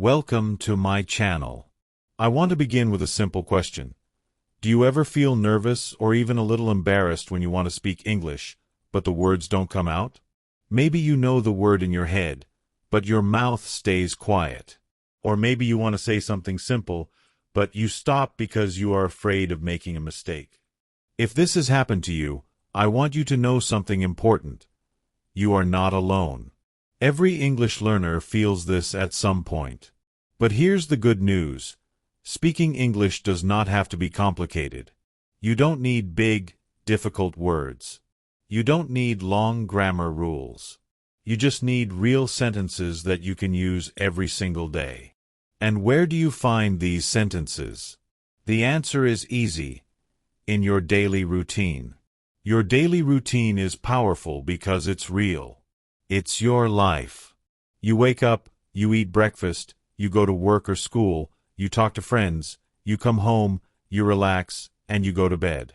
Welcome to my channel. I want to begin with a simple question. Do you ever feel nervous or even a little embarrassed when you want to speak English, but the words don't come out? Maybe you know the word in your head, but your mouth stays quiet. Or maybe you want to say something simple, but you stop because you are afraid of making a mistake. If this has happened to you, I want you to know something important. You are not alone. Every English learner feels this at some point. But here's the good news. Speaking English does not have to be complicated. You don't need big, difficult words. You don't need long grammar rules. You just need real sentences that you can use every single day. And where do you find these sentences? The answer is easy. In your daily routine. Your daily routine is powerful because it's real. It's your life. You wake up, you eat breakfast, you go to work or school, you talk to friends, you come home, you relax, and you go to bed.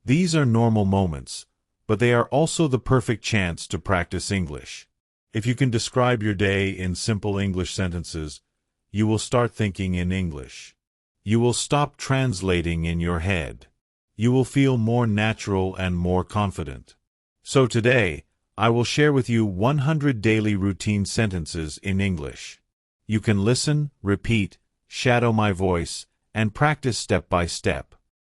These are normal moments, but they are also the perfect chance to practice English. If you can describe your day in simple English sentences, you will start thinking in English. You will stop translating in your head. You will feel more natural and more confident. So today, I will share with you 100 daily routine sentences in English. You can listen, repeat, shadow my voice, and practice step by step.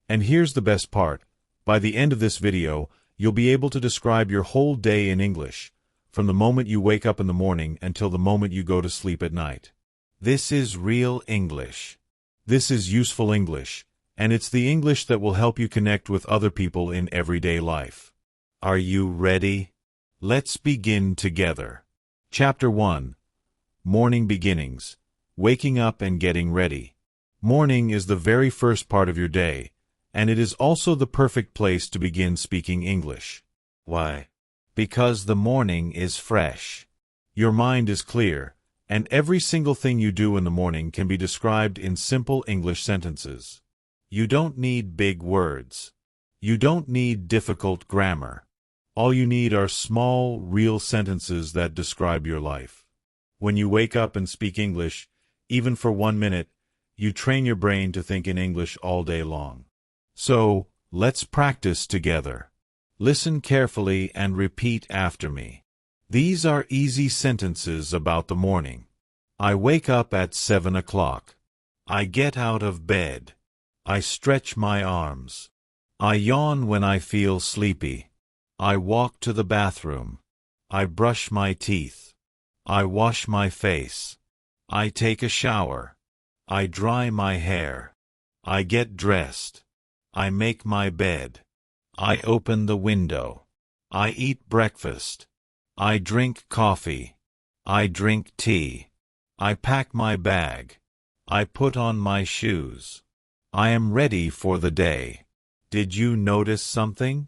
And here's the best part. By the end of this video, you'll be able to describe your whole day in English, from the moment you wake up in the morning until the moment you go to sleep at night. This is real English. This is useful English, and it's the English that will help you connect with other people in everyday life. Are you ready? Let's begin together. Chapter 1. Morning Beginnings. Waking up and getting ready. Morning is the very first part of your day, and it is also the perfect place to begin speaking English. Why? Because the morning is fresh. Your mind is clear, and every single thing you do in the morning can be described in simple English sentences. You don't need big words. You don't need difficult grammar. All you need are small, real sentences that describe your life. When you wake up and speak English, even for 1 minute, you train your brain to think in English all day long. So, let's practice together. Listen carefully and repeat after me. These are easy sentences about the morning. I wake up at 7 o'clock. I get out of bed. I stretch my arms. I yawn when I feel sleepy. I walk to the bathroom. I brush my teeth. I wash my face. I take a shower. I dry my hair. I get dressed. I make my bed. I open the window. I eat breakfast. I drink coffee. I drink tea. I pack my bag. I put on my shoes. I am ready for the day. Did you notice something?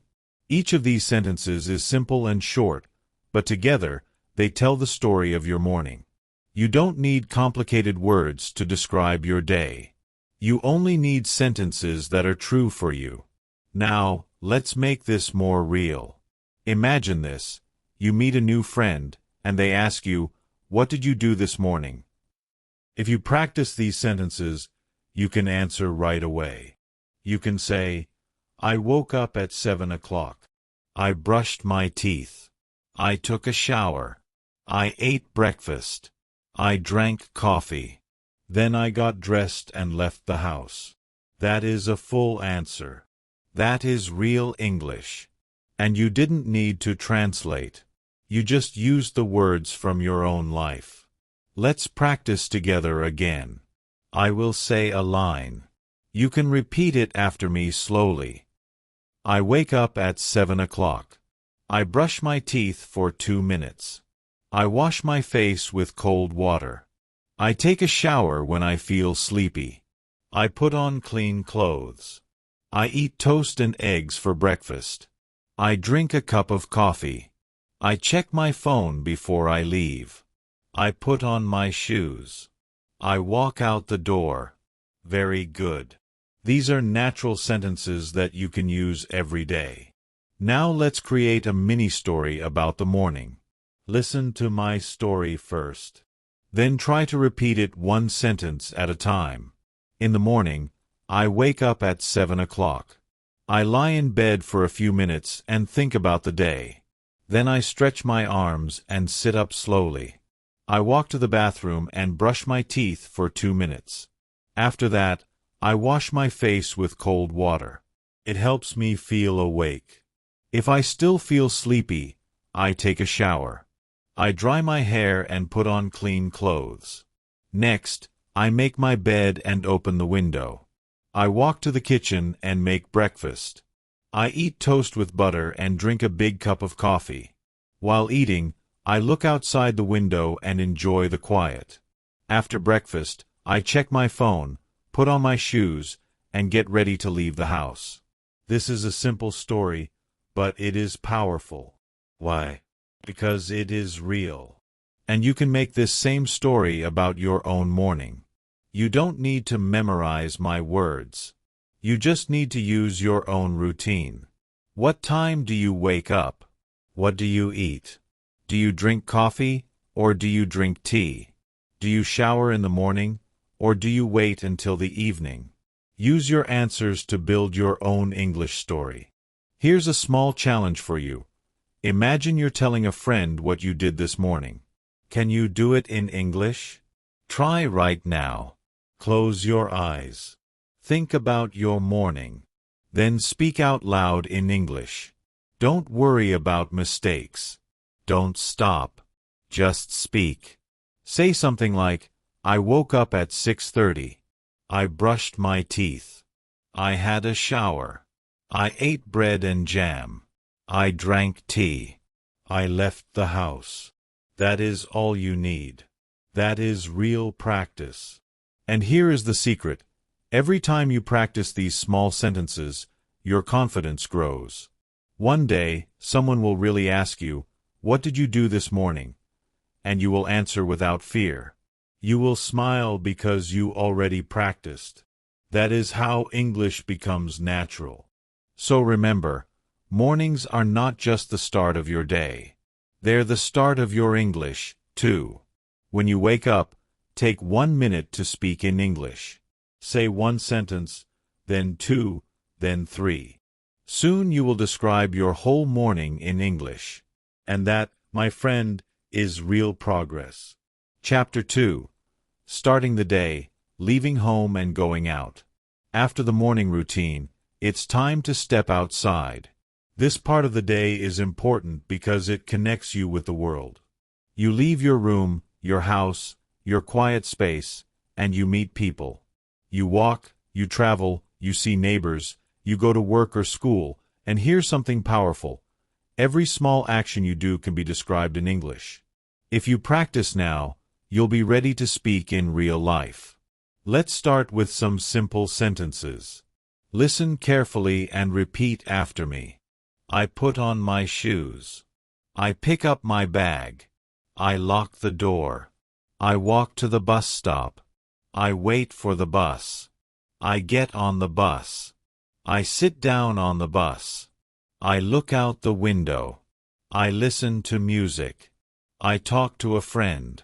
Each of these sentences is simple and short, but together they tell the story of your morning. You don't need complicated words to describe your day. You only need sentences that are true for you. Now, let's make this more real. Imagine this. You meet a new friend, and they ask you, "What did you do this morning?" If you practice these sentences, you can answer right away. You can say, I woke up at 7 o'clock. I brushed my teeth. I took a shower. I ate breakfast. I drank coffee. Then I got dressed and left the house. That is a full answer. That is real English. And you didn't need to translate. You just used the words from your own life. Let's practice together again. I will say a line. You can repeat it after me slowly. I wake up at 7 o'clock. I brush my teeth for 2 minutes. I wash my face with cold water. I take a shower when I feel sleepy. I put on clean clothes. I eat toast and eggs for breakfast. I drink a cup of coffee. I check my phone before I leave. I put on my shoes. I walk out the door. Very good. These are natural sentences that you can use every day. Now let's create a mini story about the morning. Listen to my story first. Then try to repeat it one sentence at a time. In the morning, I wake up at 7 o'clock. I lie in bed for a few minutes and think about the day. Then I stretch my arms and sit up slowly. I walk to the bathroom and brush my teeth for 2 minutes. After that, I wash my face with cold water. It helps me feel awake. If I still feel sleepy, I take a shower. I dry my hair and put on clean clothes. Next, I make my bed and open the window. I walk to the kitchen and make breakfast. I eat toast with butter and drink a big cup of coffee. While eating, I look outside the window and enjoy the quiet. After breakfast, I check my phone, put on my shoes, and get ready to leave the house. This is a simple story, but it is powerful. Why? Because it is real. And you can make this same story about your own morning. You don't need to memorize my words. You just need to use your own routine. What time do you wake up? What do you eat? Do you drink coffee, or do you drink tea? Do you shower in the morning, or do you wait until the evening? Use your answers to build your own English story. Here's a small challenge for you. Imagine you're telling a friend what you did this morning. Can you do it in English? Try right now. Close your eyes. Think about your morning. Then speak out loud in English. Don't worry about mistakes. Don't stop. Just speak. Say something like, I woke up at 6:30. I brushed my teeth. I had a shower. I ate bread and jam. I drank tea. I left the house. That is all you need. That is real practice. And here is the secret. Every time you practice these small sentences, your confidence grows. One day, someone will really ask you, what did you do this morning? And you will answer without fear. You will smile because you already practiced. That is how English becomes natural. So remember, mornings are not just the start of your day. They're the start of your English, too. When you wake up, take 1 minute to speak in English. Say one sentence, then two, then three. Soon you will describe your whole morning in English. And that, my friend, is real progress. Chapter 2. Starting the day, leaving home and going out. After the morning routine, it's time to step outside. This part of the day is important because it connects you with the world. You leave your room, your house, your quiet space, and you meet people. You walk, you travel, you see neighbors, you go to work or school, and here's something powerful. Every small action you do can be described in English. If you practice now, you'll be ready to speak in real life. Let's start with some simple sentences. Listen carefully and repeat after me. I put on my shoes. I pick up my bag. I lock the door. I walk to the bus stop. I wait for the bus. I get on the bus. I sit down on the bus. I look out the window. I listen to music. I talk to a friend.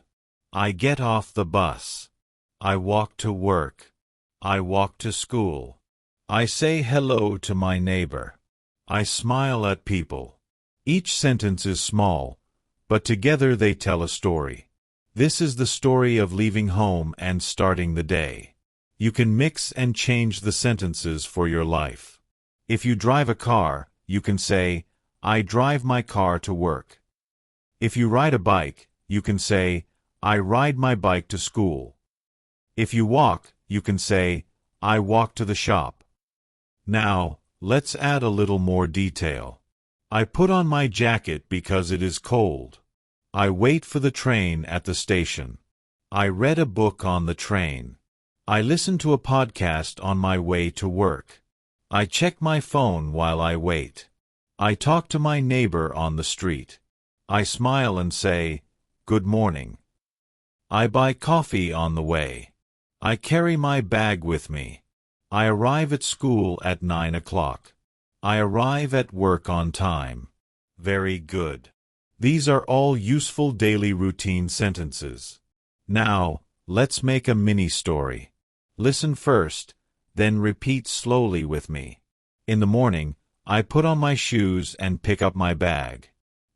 I get off the bus. I walk to work. I walk to school. I say hello to my neighbor. I smile at people. Each sentence is small, but together they tell a story. This is the story of leaving home and starting the day. You can mix and change the sentences for your life. If you drive a car, you can say, I drive my car to work. If you ride a bike, you can say, I ride my bike to school. If you walk, you can say, I walk to the shop. Now, let's add a little more detail. I put on my jacket because it is cold. I wait for the train at the station. I read a book on the train. I listen to a podcast on my way to work. I check my phone while I wait. I talk to my neighbor on the street. I smile and say, Good morning. I buy coffee on the way. I carry my bag with me. I arrive at school at 9 o'clock. I arrive at work on time. Very good. These are all useful daily routine sentences. Now, let's make a mini story. Listen first, then repeat slowly with me. In the morning, I put on my shoes and pick up my bag.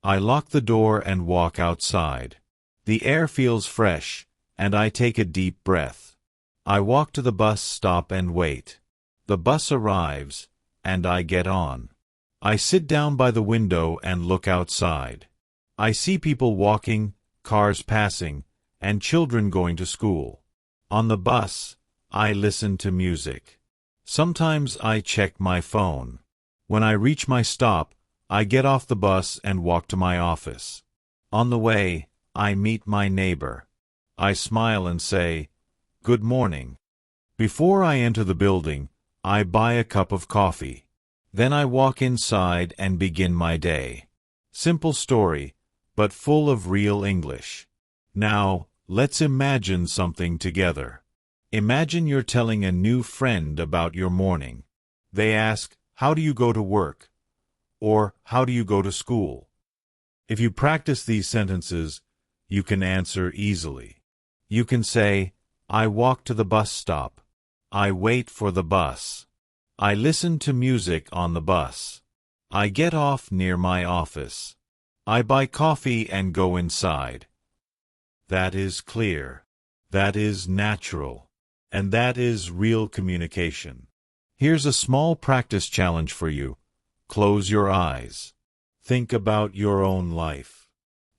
I lock the door and walk outside. The air feels fresh, and I take a deep breath. I walk to the bus stop and wait. The bus arrives, and I get on. I sit down by the window and look outside. I see people walking, cars passing, and children going to school. On the bus, I listen to music. Sometimes I check my phone. When I reach my stop, I get off the bus and walk to my office. On the way, I meet my neighbor. I smile and say, "Good morning." Before I enter the building, I buy a cup of coffee. Then I walk inside and begin my day. Simple story, but full of real English. Now, let's imagine something together. Imagine you're telling a new friend about your morning. They ask, "How do you go to work?" Or, "How do you go to school?" If you practice these sentences, you can answer easily. You can say, "I walk to the bus stop." "I wait for the bus." "I listen to music on the bus." "I get off near my office." "I buy coffee and go inside." That is clear. That is natural. And that is real communication. Here's a small practice challenge for you. Close your eyes. Think about your own life.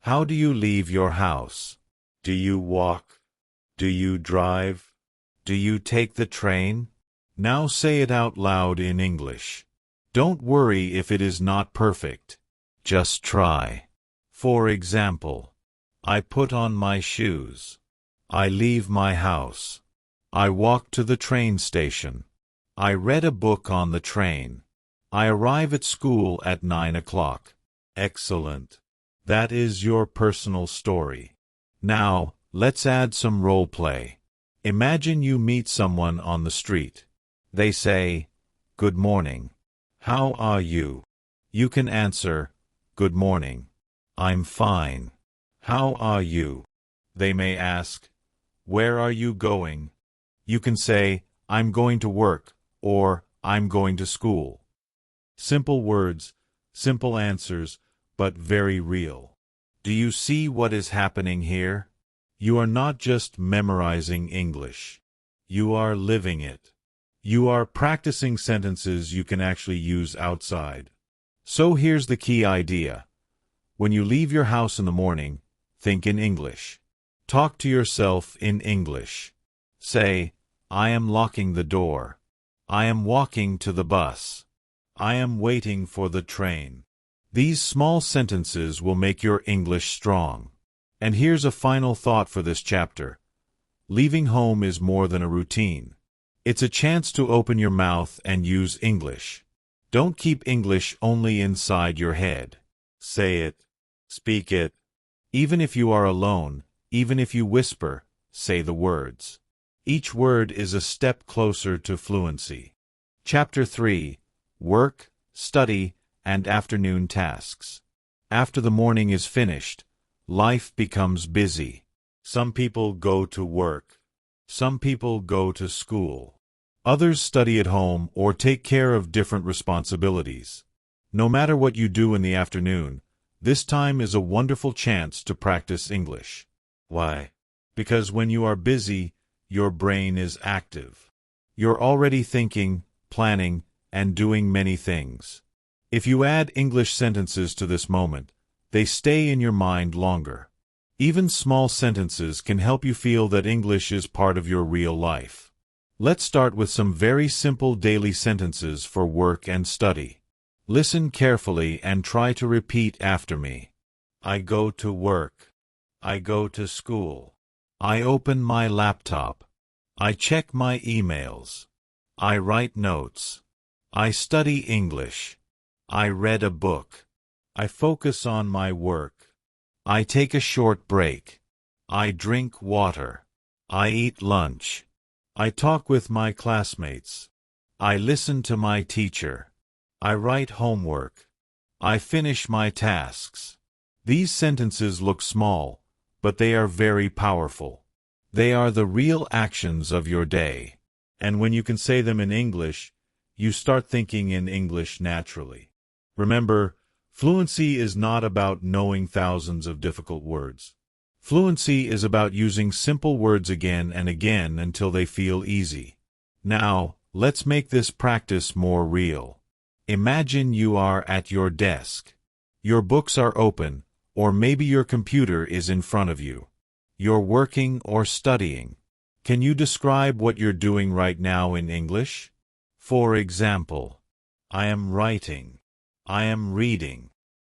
How do you leave your house? Do you walk? Do you drive? Do you take the train? Now say it out loud in English. Don't worry if it is not perfect. Just try. For example, I put on my shoes. I leave my house. I walk to the train station. I read a book on the train. I arrive at school at 9 o'clock. Excellent. That is your personal story. Now, let's add some role play. Imagine you meet someone on the street. They say, "Good morning. How are you?" You can answer, "Good morning. I'm fine. How are you?" They may ask, "Where are you going?" You can say, "I'm going to work," or "I'm going to school." Simple words, simple answers, but very real. Do you see what is happening here? You are not just memorizing English. You are living it. You are practicing sentences you can actually use outside. So here's the key idea. When you leave your house in the morning, think in English. Talk to yourself in English. Say, "I am locking the door. I am walking to the bus. I am waiting for the train." These small sentences will make your English strong. And here's a final thought for this chapter. Leaving home is more than a routine. It's a chance to open your mouth and use English. Don't keep English only inside your head. Say it. Speak it. Even if you are alone, even if you whisper, say the words. Each word is a step closer to fluency. Chapter 3. Work, Study, and Afternoon Tasks. After the morning is finished, life becomes busy. Some people go to work. Some people go to school. Others study at home or take care of different responsibilities. No matter what you do in the afternoon, this time is a wonderful chance to practice English. Why? Because when you are busy, your brain is active. You're already thinking, planning, and doing many things. If you add English sentences to this moment, they stay in your mind longer. Even small sentences can help you feel that English is part of your real life. Let's start with some very simple daily sentences for work and study. Listen carefully and try to repeat after me. I go to work. I go to school. I open my laptop. I check my emails. I write notes. I study English. I read a book. I focus on my work. I take a short break. I drink water. I eat lunch. I talk with my classmates. I listen to my teacher. I write homework. I finish my tasks. These sentences look small, but they are very powerful. They are the real actions of your day. And when you can say them in English, you start thinking in English naturally. Remember, fluency is not about knowing thousands of difficult words. Fluency is about using simple words again and again until they feel easy. Now, let's make this practice more real. Imagine you are at your desk. Your books are open, or maybe your computer is in front of you. You're working or studying. Can you describe what you're doing right now in English? For example, I am writing. I am reading.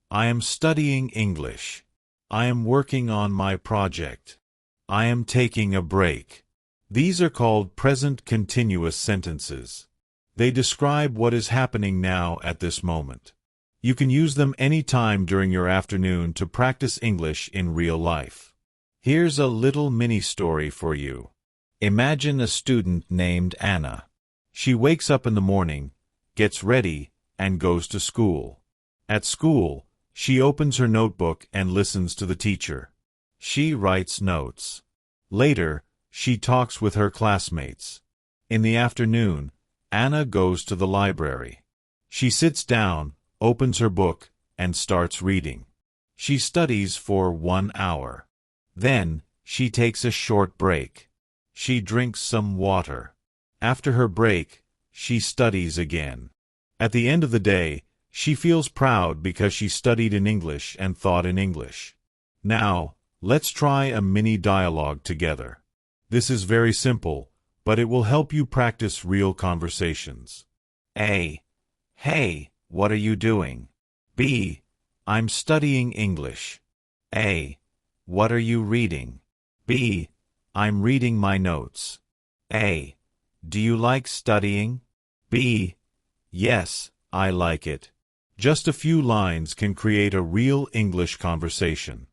I am studying English. I am working on my project. I am taking a break. These are called present continuous sentences. They describe what is happening now at this moment. You can use them any time during your afternoon to practice English in real life. Here's a little mini-story for you. Imagine a student named Anna. She wakes up in the morning, gets ready, and goes to school. At school, she opens her notebook and listens to the teacher. She writes notes. Later, she talks with her classmates. In the afternoon, Anna goes to the library. She sits down, opens her book, and starts reading. She studies for 1 hour. Then, she takes a short break. She drinks some water. After her break, she studies again. At the end of the day, she feels proud because she studied in English and thought in English. Now, let's try a mini dialogue together. This is very simple, but it will help you practice real conversations. A. Hey, what are you doing? B. I'm studying English. A. What are you reading? B. I'm reading my notes. A. Do you like studying? B. Yes, I like it. Just a few lines can create a real English conversation.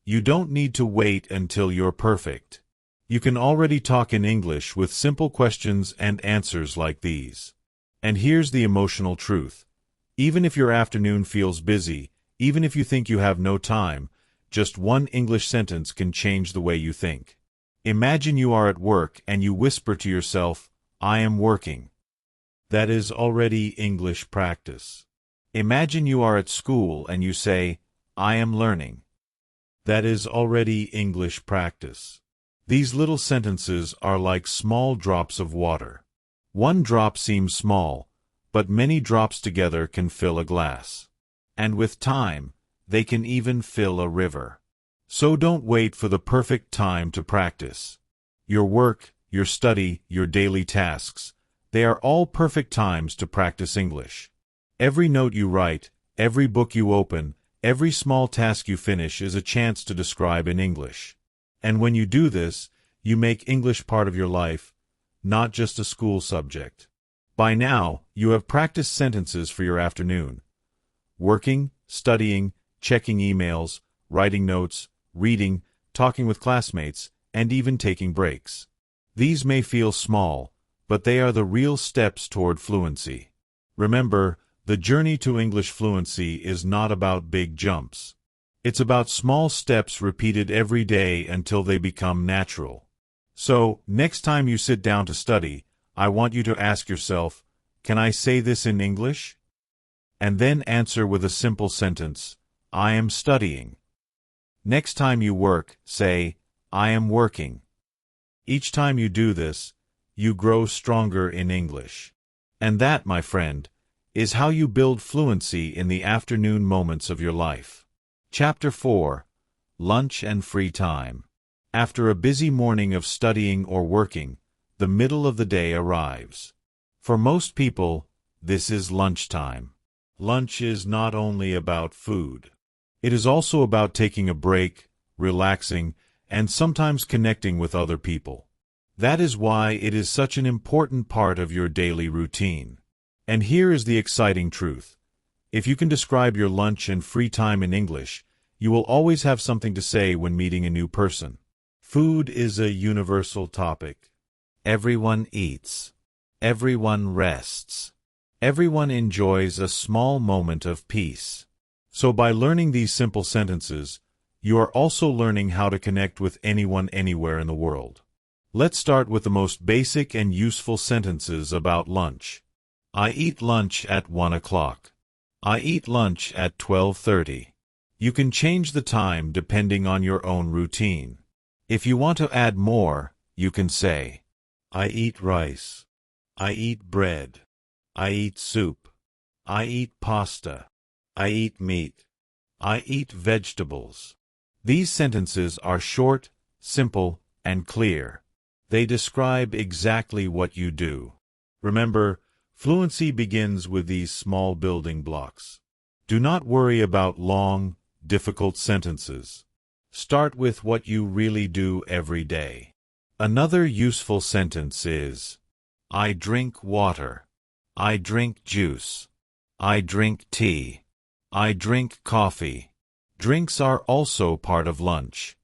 You don't need to wait until you're perfect. You can already talk in English with simple questions and answers like these. And here's the emotional truth. Even if your afternoon feels busy, even if you think you have no time, just one English sentence can change the way you think. Imagine you are at work and you whisper to yourself, I am working. That is already English practice. Imagine you are at school and you say, I am learning. That is already English practice. These little sentences are like small drops of water. One drop seems small, but many drops together can fill a glass. And with time, they can even fill a river. So don't wait for the perfect time to practice. Your work, your study, your daily tasks, they are all perfect times to practice English. Every note you write, every book you open, every small task you finish is a chance to describe in English. And when you do this, you make English part of your life, not just a school subject. By now, you have practiced sentences for your afternoon. Working, studying, checking emails, writing notes, reading, talking with classmates, and even taking breaks. These may feel small, but they are the real steps toward fluency. Remember, the journey to English fluency is not about big jumps. It's about small steps repeated every day until they become natural. So, next time you sit down to study, I want you to ask yourself, can I say this in English? And then answer with a simple sentence, I am studying. Next time you work, say, I am working. Each time you do this, you grow stronger in English. And that, my friend, is how you build fluency in the afternoon moments of your life. Chapter 4. Lunch and Free Time. After a busy morning of studying or working, the middle of the day arrives. For most people, this is lunchtime. Lunch is not only about food. It is also about taking a break, relaxing, and sometimes connecting with other people. That is why it is such an important part of your daily routine. And here is the exciting truth. If you can describe your lunch and free time in English, you will always have something to say when meeting a new person. Food is a universal topic. Everyone eats. Everyone rests. Everyone enjoys a small moment of peace. So by learning these simple sentences, you are also learning how to connect with anyone anywhere in the world. Let's start with the most basic and useful sentences about lunch. I eat lunch at 1 o'clock. I eat lunch at 12:30. You can change the time depending on your own routine. If you want to add more, you can say, I eat rice. I eat bread. I eat soup. I eat pasta. I eat meat. I eat vegetables. These sentences are short, simple, and clear. They describe exactly what you do. Remember, fluency begins with these small building blocks. Do not worry about long, difficult sentences. Start with what you really do every day. Another useful sentence is, I drink water. I drink juice. I drink tea. I drink coffee. Drinks are also part of lunch.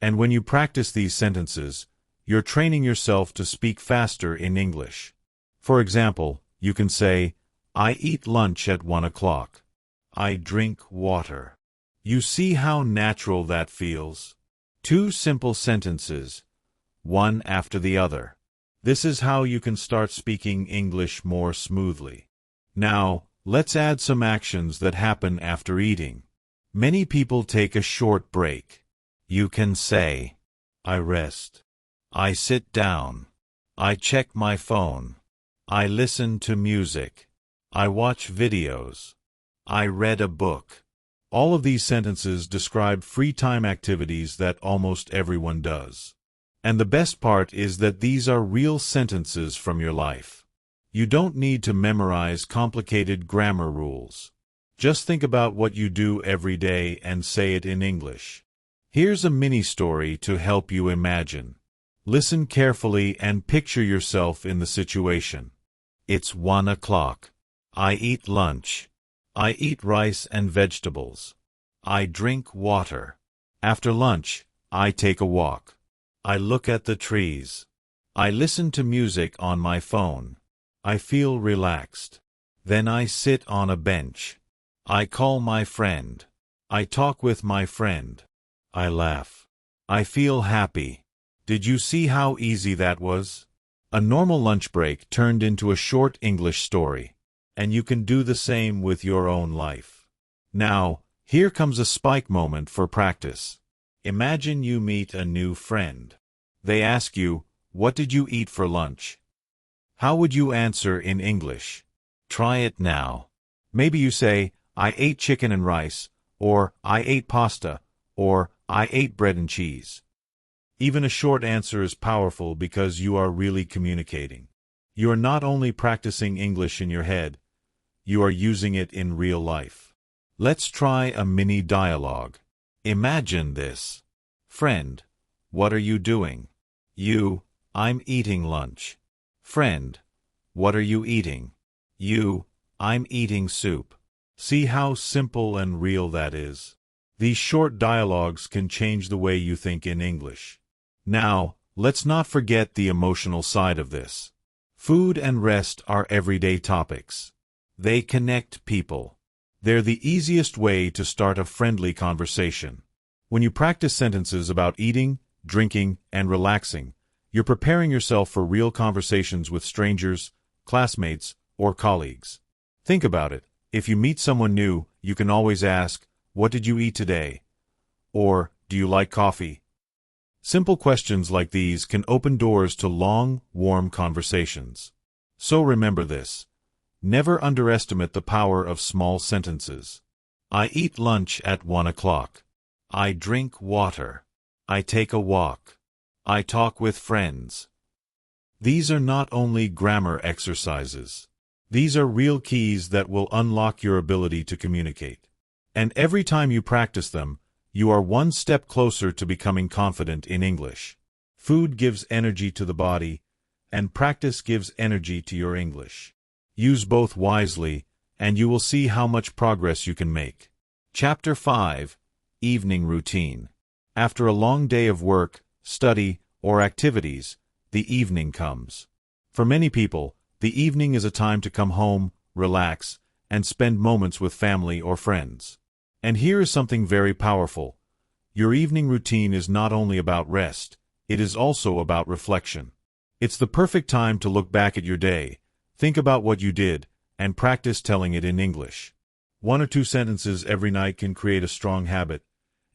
And when you practice these sentences, you're training yourself to speak faster in English. For example, you can say, I eat lunch at 1 o'clock. I drink water. You see how natural that feels? 2 simple sentences, one after the other. This is how you can start speaking English more smoothly. Now, let's add some actions that happen after eating. Many people take a short break. You can say, I rest. I sit down. I check my phone. I listen to music. I watch videos. I read a book. All of these sentences describe free time activities that almost everyone does. And the best part is that these are real sentences from your life. You don't need to memorize complicated grammar rules. Just think about what you do every day and say it in English. Here's a mini story to help you imagine. Listen carefully and picture yourself in the situation. It's 1 o'clock. I eat lunch. I eat rice and vegetables. I drink water. After lunch, I take a walk. I look at the trees. I listen to music on my phone. I feel relaxed. Then I sit on a bench. I call my friend. I talk with my friend. I laugh. I feel happy. Did you see how easy that was? A normal lunch break turned into a short English story, and you can do the same with your own life. Now, here comes a spike moment for practice. Imagine you meet a new friend. They ask you, what did you eat for lunch? How would you answer in English? Try it now. Maybe you say, I ate chicken and rice, or I ate pasta, or I ate bread and cheese. Even a short answer is powerful because you are really communicating. You are not only practicing English in your head, you are using it in real life. Let's try a mini dialogue. Imagine this. Friend, what are you doing? You, I'm eating lunch. Friend, what are you eating? You, I'm eating soup. See how simple and real that is? These short dialogues can change the way you think in English. Now, let's not forget the emotional side of this. Food and rest are everyday topics. They connect people. They're the easiest way to start a friendly conversation. When you practice sentences about eating, drinking, and relaxing, you're preparing yourself for real conversations with strangers, classmates, or colleagues. Think about it. If you meet someone new, you can always ask, what did you eat today? Or, do you like coffee? Simple questions like these can open doors to long, warm conversations. So remember this. Never underestimate the power of small sentences. I eat lunch at 1 o'clock. I drink water. I take a walk. I talk with friends. These are not only grammar exercises. These are real keys that will unlock your ability to communicate. And every time you practice them, you are one step closer to becoming confident in English. Food gives energy to the body, and practice gives energy to your English. Use both wisely, and you will see how much progress you can make. Chapter 5. Evening Routine. After a long day of work, study, or activities, the evening comes. For many people, the evening is a time to come home, relax, and spend moments with family or friends. And here is something very powerful. Your evening routine is not only about rest, it is also about reflection. It's the perfect time to look back at your day, think about what you did, and practice telling it in English. 1 or 2 sentences every night can create a strong habit,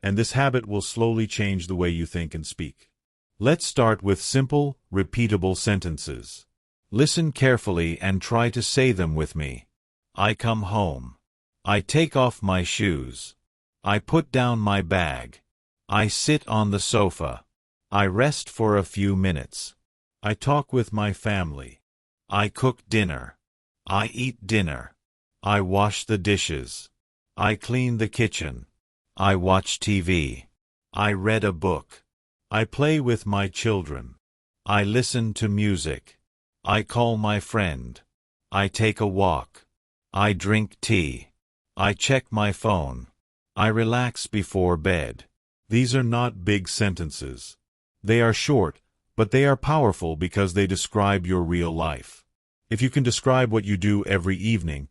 and this habit will slowly change the way you think and speak. Let's start with simple, repeatable sentences. Listen carefully and try to say them with me. I come home. I take off my shoes. I put down my bag. I sit on the sofa. I rest for a few minutes. I talk with my family. I cook dinner. I eat dinner. I wash the dishes. I clean the kitchen. I watch TV. I read a book. I play with my children. I listen to music. I call my friend. I take a walk. I drink tea. I check my phone. I relax before bed. These are not big sentences. They are short, but they are powerful because they describe your real life. If you can describe what you do every evening,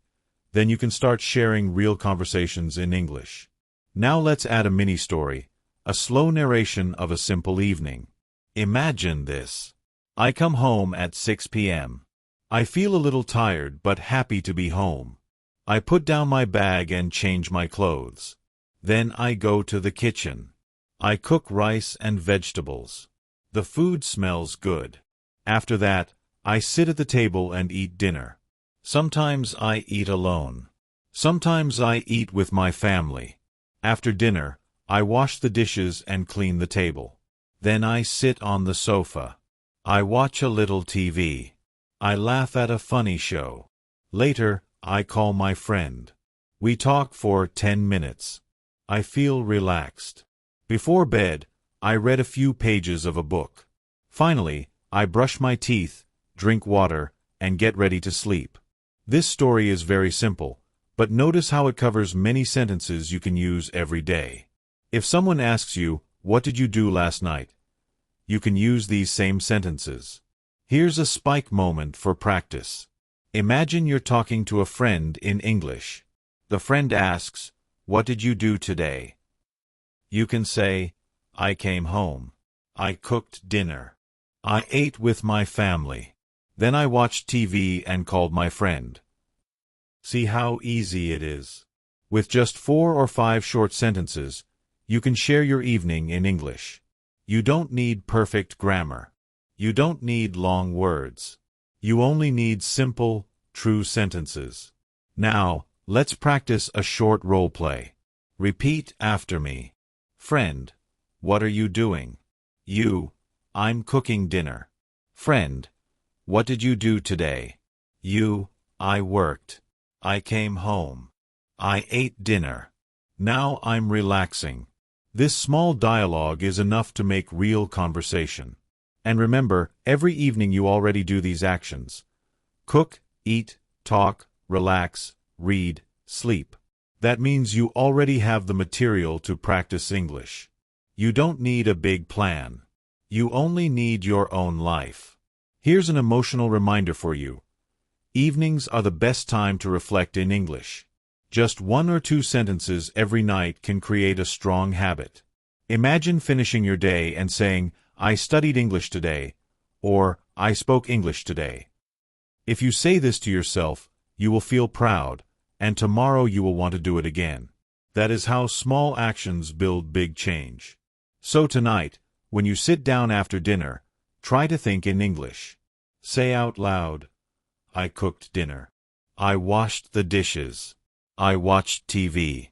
then you can start sharing real conversations in English. Now let's add a mini story, a slow narration of a simple evening. Imagine this. I come home at 6 p.m. I feel a little tired but happy to be home. I put down my bag and change my clothes. Then I go to the kitchen. I cook rice and vegetables. The food smells good. After that, I sit at the table and eat dinner. Sometimes I eat alone. Sometimes I eat with my family. After dinner, I wash the dishes and clean the table. Then I sit on the sofa. I watch a little TV. I laugh at a funny show. Later, I call my friend. We talk for 10 minutes. I feel relaxed. Before bed, I read a few pages of a book. Finally, I brush my teeth, drink water, and get ready to sleep. This story is very simple, but notice how it covers many sentences you can use every day. If someone asks you, "What did you do last night?" you can use these same sentences. Here's a spike moment for practice. Imagine you're talking to a friend in English. The friend asks, "What did you do today?" You can say, "I came home. I cooked dinner. I ate with my family. Then I watched TV and called my friend." See how easy it is. With just 4 or 5 short sentences, you can share your evening in English. You don't need perfect grammar. You don't need long words. You only need simple, true sentences. Now, let's practice a short role play. Repeat after me. Friend, what are you doing? You, I'm cooking dinner. Friend, what did you do today? You, I worked. I came home. I ate dinner. Now I'm relaxing. This small dialogue is enough to make real conversation. And remember, every evening you already do these actions. Cook, eat, talk, relax, read, sleep. That means you already have the material to practice English. You don't need a big plan. You only need your own life. Here's an emotional reminder for you. Evenings are the best time to reflect in English. Just 1 or 2 sentences every night can create a strong habit. Imagine finishing your day and saying, "I studied English today," or "I spoke English today." If you say this to yourself, you will feel proud, and tomorrow you will want to do it again. That is how small actions build big change. So tonight, when you sit down after dinner, try to think in English. Say out loud, "I cooked dinner. I washed the dishes. I watched TV."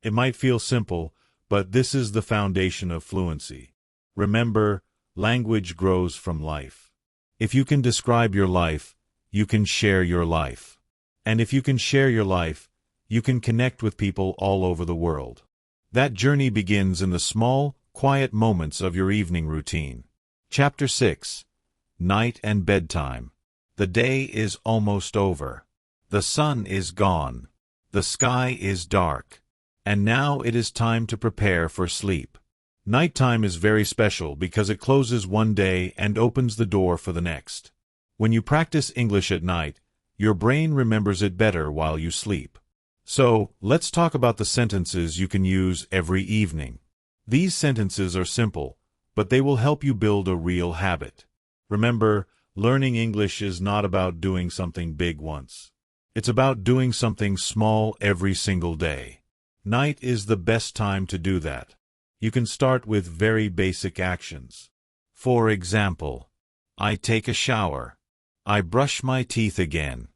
It might feel simple, but this is the foundation of fluency. Remember, language grows from life. If you can describe your life, you can share your life. And if you can share your life, you can connect with people all over the world. That journey begins in the small, quiet moments of your evening routine. Chapter 6. Night and Bedtime. The day is almost over. The sun is gone. The sky is dark. And now it is time to prepare for sleep. Nighttime is very special because it closes one day and opens the door for the next. When you practice English at night, your brain remembers it better while you sleep. So, let's talk about the sentences you can use every evening. These sentences are simple, but they will help you build a real habit. Remember, learning English is not about doing something big once. It's about doing something small every single day. Night is the best time to do that. You can start with very basic actions. For example, I take a shower. I brush my teeth again.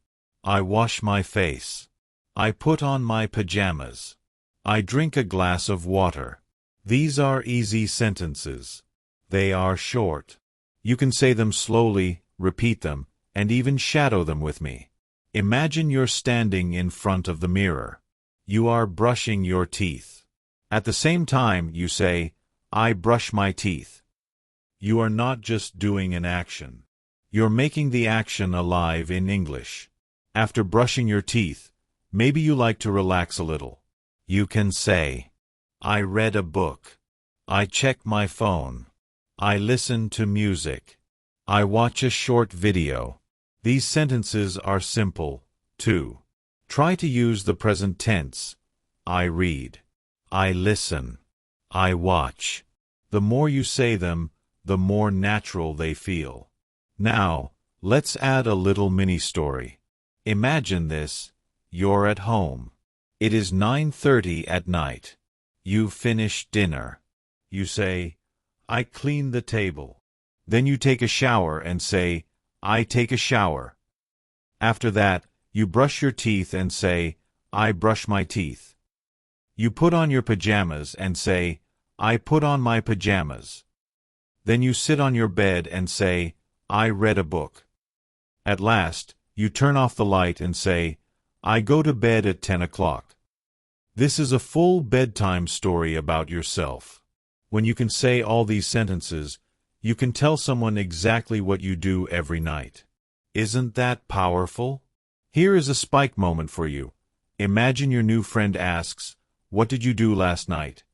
I wash my face. I put on my pajamas. I drink a glass of water. These are easy sentences. They are short. You can say them slowly, repeat them, and even shadow them with me. Imagine you're standing in front of the mirror. You are brushing your teeth. At the same time, you say, I brush my teeth. You are not just doing an action. You're making the action alive in English. After brushing your teeth, maybe you like to relax a little. You can say, I read a book. I check my phone. I listen to music. I watch a short video. These sentences are simple, too. Try to use the present tense. I read. I listen. I watch. The more you say them, the more natural they feel. Now, let's add a little mini-story. Imagine this. You're at home. It is 9:30 at night. You finish dinner. You say, I clean the table. Then you take a shower and say, I take a shower. After that, you brush your teeth and say, I brush my teeth. You put on your pajamas and say, I put on my pajamas. Then you sit on your bed and say, I read a book. At last, you turn off the light and say, I go to bed at 10 o'clock. This is a full bedtime story about yourself. When you can say all these sentences, you can tell someone exactly what you do every night. Isn't that powerful? Here is a spike moment for you. Imagine your new friend asks, what did you do last night?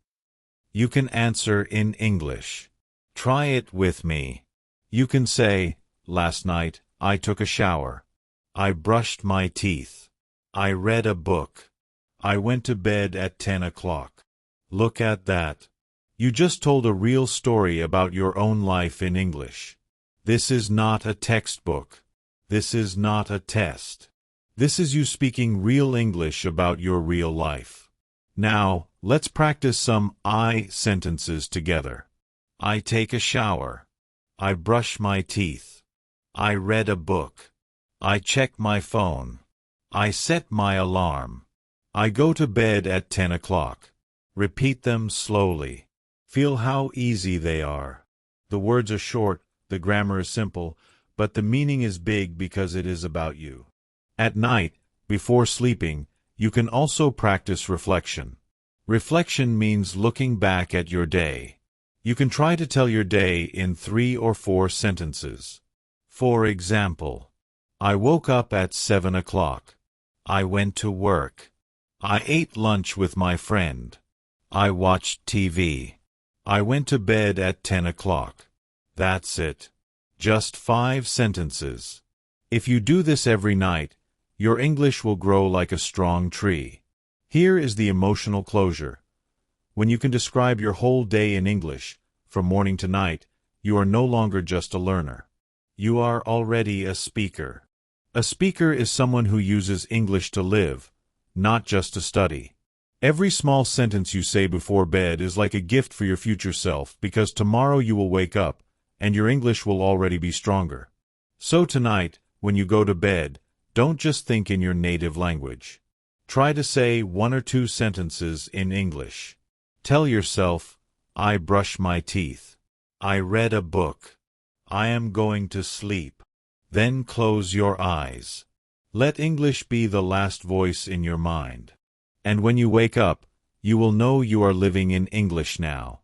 You can answer in English. Try it with me. You can say, last night, I took a shower. I brushed my teeth. I read a book. I went to bed at 10 o'clock. Look at that. You just told a real story about your own life in English. This is not a textbook. This is not a test. This is you speaking real English about your real life. Now, let's practice some I sentences together. I take a shower. I brush my teeth. I read a book. I check my phone. I set my alarm. I go to bed at 10 o'clock. Repeat them slowly. Feel how easy they are. The words are short, the grammar is simple, but the meaning is big because it is about you. At night, before sleeping, you can also practice reflection. Reflection means looking back at your day. You can try to tell your day in 3 or 4 sentences. For example, I woke up at 7 o'clock. I went to work. I ate lunch with my friend. I watched TV. I went to bed at 10 o'clock. That's it. Just 5 sentences. If you do this every night, your English will grow like a strong tree. Here is the emotional closure. When you can describe your whole day in English, from morning to night, you are no longer just a learner. You are already a speaker. A speaker is someone who uses English to live, not just to study. Every small sentence you say before bed is like a gift for your future self because tomorrow you will wake up and your English will already be stronger. So tonight, when you go to bed, don't just think in your native language. Try to say 1 or 2 sentences in English. Tell yourself, I brush my teeth. I read a book. I am going to sleep. Then close your eyes. Let English be the last voice in your mind. And when you wake up, you will know you are living in English now.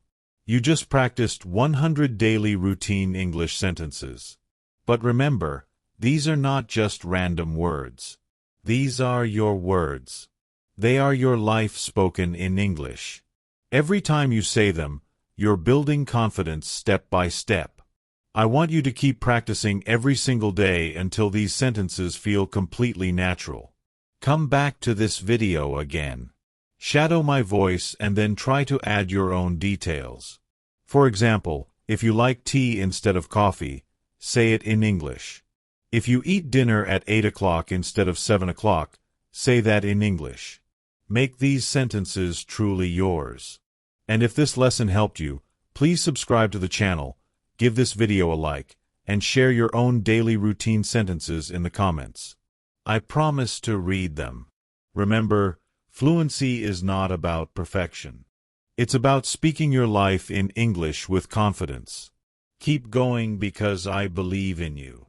You just practiced 100 daily routine English sentences. But remember, these are not just random words. These are your words. They are your life spoken in English. Every time you say them, you're building confidence step by step. I want you to keep practicing every single day until these sentences feel completely natural. Come back to this video again. Shadow my voice and then try to add your own details. For example, If you like tea instead of coffee, say it in English. If you eat dinner at 8 o'clock instead of 7 o'clock, say that in English. Make these sentences truly yours. And if this lesson helped you, please subscribe to the channel, give this video a like, and share your own daily routine sentences in the comments. I promise to read them. Remember, fluency is not about perfection. It's about speaking your life in English with confidence. Keep going because I believe in you.